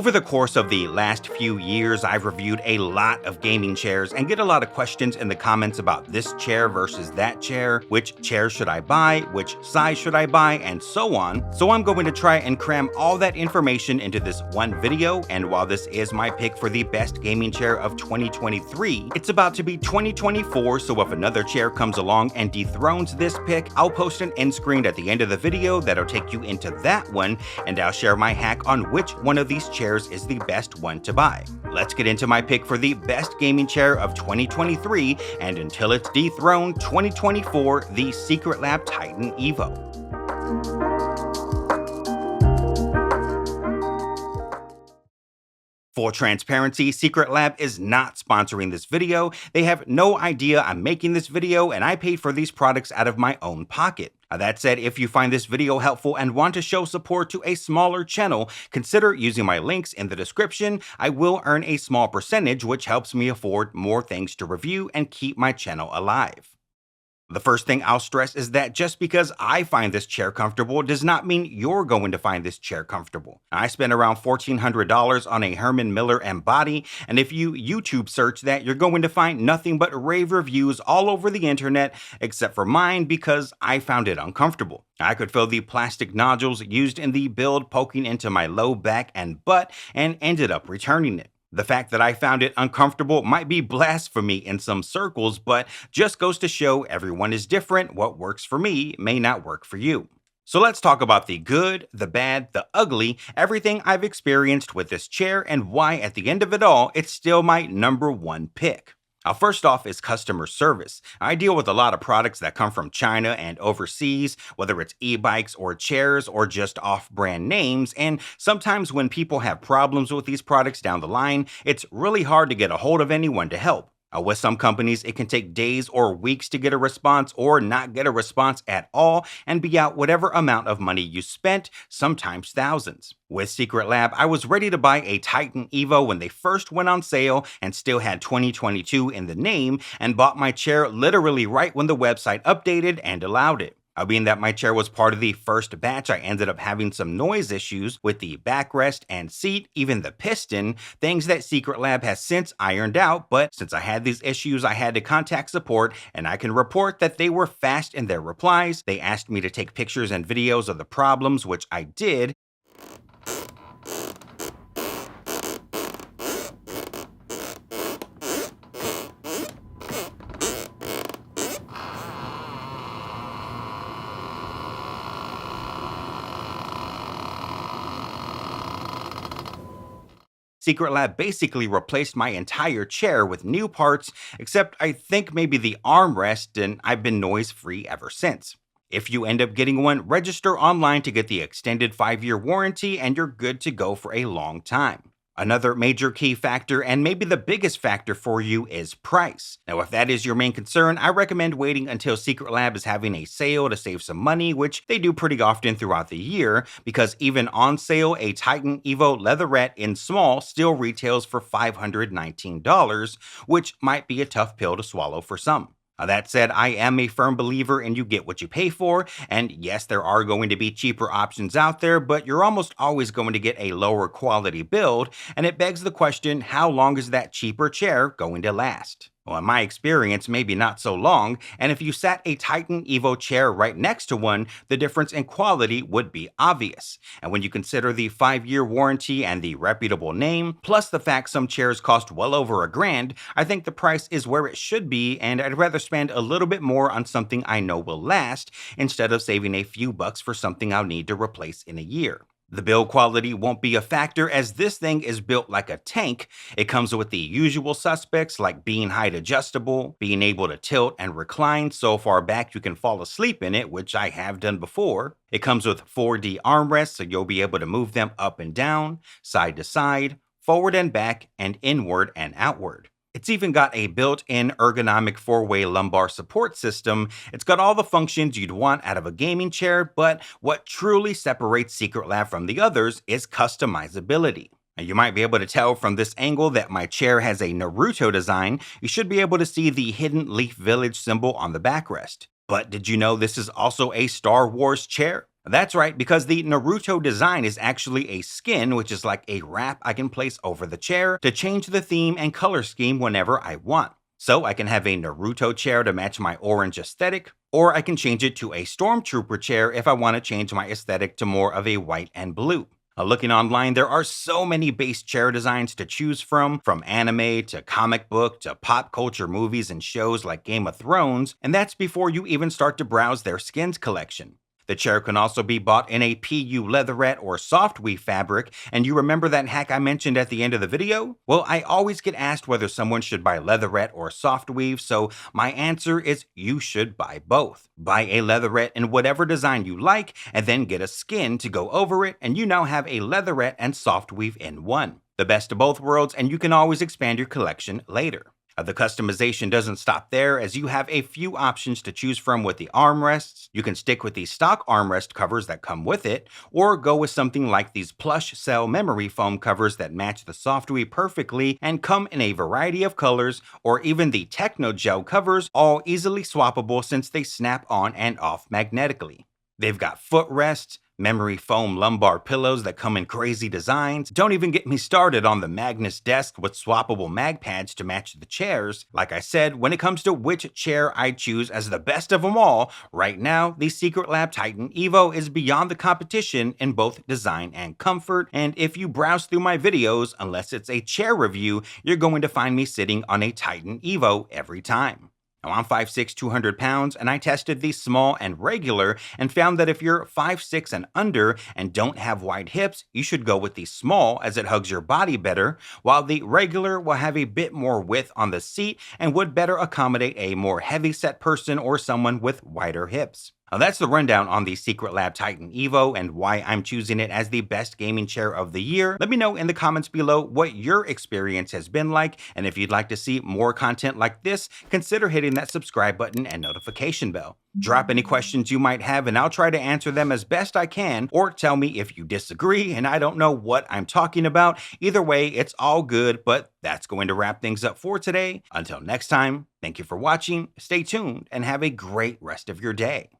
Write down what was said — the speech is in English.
Over the course of the last few years, I've reviewed a lot of gaming chairs and get a lot of questions in the comments about this chair versus that chair, which chair should I buy, which size should I buy, and so on. So I'm going to try and cram all that information into this one video, and while this is my pick for the best gaming chair of 2023, it's about to be 2024, so if another chair comes along and dethrones this pick, I'll post an end screen at the end of the video that'll take you into that one, and I'll share my hack on which one of these chairs is the best one to buy. Let's get into my pick for the best gaming chair of 2023, and until it's dethroned, 2024, the Secretlab Titan Evo. For transparency, Secretlab is not sponsoring this video. They have no idea I'm making this video, and I paid for these products out of my own pocket. That said, if you find this video helpful and want to show support to a smaller channel, consider using my links in the description. I will earn a small percentage, which helps me afford more things to review and keep my channel alive. The first thing I'll stress is that just because I find this chair comfortable does not mean you're going to find this chair comfortable. I spent around $1,400 on a Herman Miller M-Body, and if you YouTube search that, you're going to find nothing but rave reviews all over the internet, except for mine because I found it uncomfortable. I could feel the plastic nodules used in the build poking into my low back and butt, and ended up returning it. The fact that I found it uncomfortable might be blasphemy in some circles, but just goes to show everyone is different. What works for me may not work for you. So let's talk about the good, the bad, the ugly, everything I've experienced with this chair, and why at the end of it all, it's still my #1 pick. First off is customer service. I deal with a lot of products that come from China and overseas, whether it's e-bikes or chairs or just off-brand names, and sometimes when people have problems with these products down the line, it's really hard to get a hold of anyone to help. With some companies, it can take days or weeks to get a response or not get a response at all and be out whatever amount of money you spent, sometimes thousands. With Secretlab, I was ready to buy a Titan Evo when they first went on sale and still had 2022 in the name, and bought my chair literally right when the website updated and allowed it. Being that my chair was part of the first batch, I ended up having some noise issues with the backrest and seat, even the piston, things that Secretlab has since ironed out, but since I had these issues, I had to contact support, and I can report that they were fast in their replies. They asked me to take pictures and videos of the problems, which I did. Secretlab basically replaced my entire chair with new parts, except I think maybe the armrest, and I've been noise-free ever since. If you end up getting one, register online to get the extended 5-year warranty, and you're good to go for a long time. Another major key factor, and maybe the biggest factor for you, is price. Now, if that is your main concern, I recommend waiting until Secretlab is having a sale to save some money, which they do pretty often throughout the year, because even on sale, a Titan Evo leatherette in small still retails for $519, which might be a tough pill to swallow for some. That said, I am a firm believer in you get what you pay for, and yes, there are going to be cheaper options out there, but you're almost always going to get a lower quality build, and it begs the question, how long is that cheaper chair going to last? Well, in my experience, maybe not so long, and if you sat a Titan Evo chair right next to one, the difference in quality would be obvious. And when you consider the 5-year warranty and the reputable name, plus the fact some chairs cost well over $1,000, I think the price is where it should be, and I'd rather spend a little bit more on something I know will last, instead of saving a few bucks for something I'll need to replace in a year. The build quality won't be a factor, as this thing is built like a tank. It comes with the usual suspects like being height adjustable, being able to tilt and recline so far back you can fall asleep in it, which I have done before. It comes with 4D armrests, so you'll be able to move them up and down, side to side, forward and back, and inward and outward. It's even got a built-in ergonomic 4-way lumbar support system. It's got all the functions you'd want out of a gaming chair, but what truly separates Secretlab from the others is customizability. Now, you might be able to tell from this angle that my chair has a Naruto design. You should be able to see the hidden Leaf Village symbol on the backrest. But did you know this is also a Star Wars chair? That's right, because the Naruto design is actually a skin, which is like a wrap I can place over the chair to change the theme and color scheme whenever I want. So I can have a Naruto chair to match my orange aesthetic, or I can change it to a Stormtrooper chair if I want to change my aesthetic to more of a white and blue. Looking online, there are so many base chair designs to choose from anime to comic book to pop culture movies and shows like Game of Thrones, and that's before you even start to browse their skins collection. The chair can also be bought in a PU leatherette or soft weave fabric, and you remember that hack I mentioned at the end of the video? Well, I always get asked whether someone should buy leatherette or soft weave, so my answer is you should buy both. Buy a leatherette in whatever design you like, and then get a skin to go over it, and you now have a leatherette and soft weave in one. The best of both worlds, and you can always expand your collection later. The customization doesn't stop there, as you have a few options to choose from with the armrests. You can stick with the stock armrest covers that come with it, or go with something like these plush cell memory foam covers that match the software perfectly and come in a variety of colors, or even the Techno Gel covers, all easily swappable since they snap on and off magnetically. They've got footrests, memory foam lumbar pillows that come in crazy designs. Don't even get me started on the Magnus desk with swappable mag pads to match the chairs. Like I said, when it comes to which chair I choose as the best of them all, right now, the Secretlab Titan Evo is beyond the competition in both design and comfort, and if you browse through my videos, unless it's a chair review, you're going to find me sitting on a Titan Evo every time. Now, I'm 5'6", 200 pounds, and I tested the small and regular and found that if you're 5'6" and under and don't have wide hips, you should go with the small as it hugs your body better, while the regular will have a bit more width on the seat and would better accommodate a more heavy-set person or someone with wider hips. Now, that's the rundown on the Secretlab Titan Evo and why I'm choosing it as the best gaming chair of the year. Let me know in the comments below what your experience has been like, and if you'd like to see more content like this, consider hitting that subscribe button and notification bell. Drop any questions you might have and I'll try to answer them as best I can, or tell me if you disagree and I don't know what I'm talking about. Either way, it's all good, but that's going to wrap things up for today. Until next time, thank you for watching, stay tuned, and have a great rest of your day.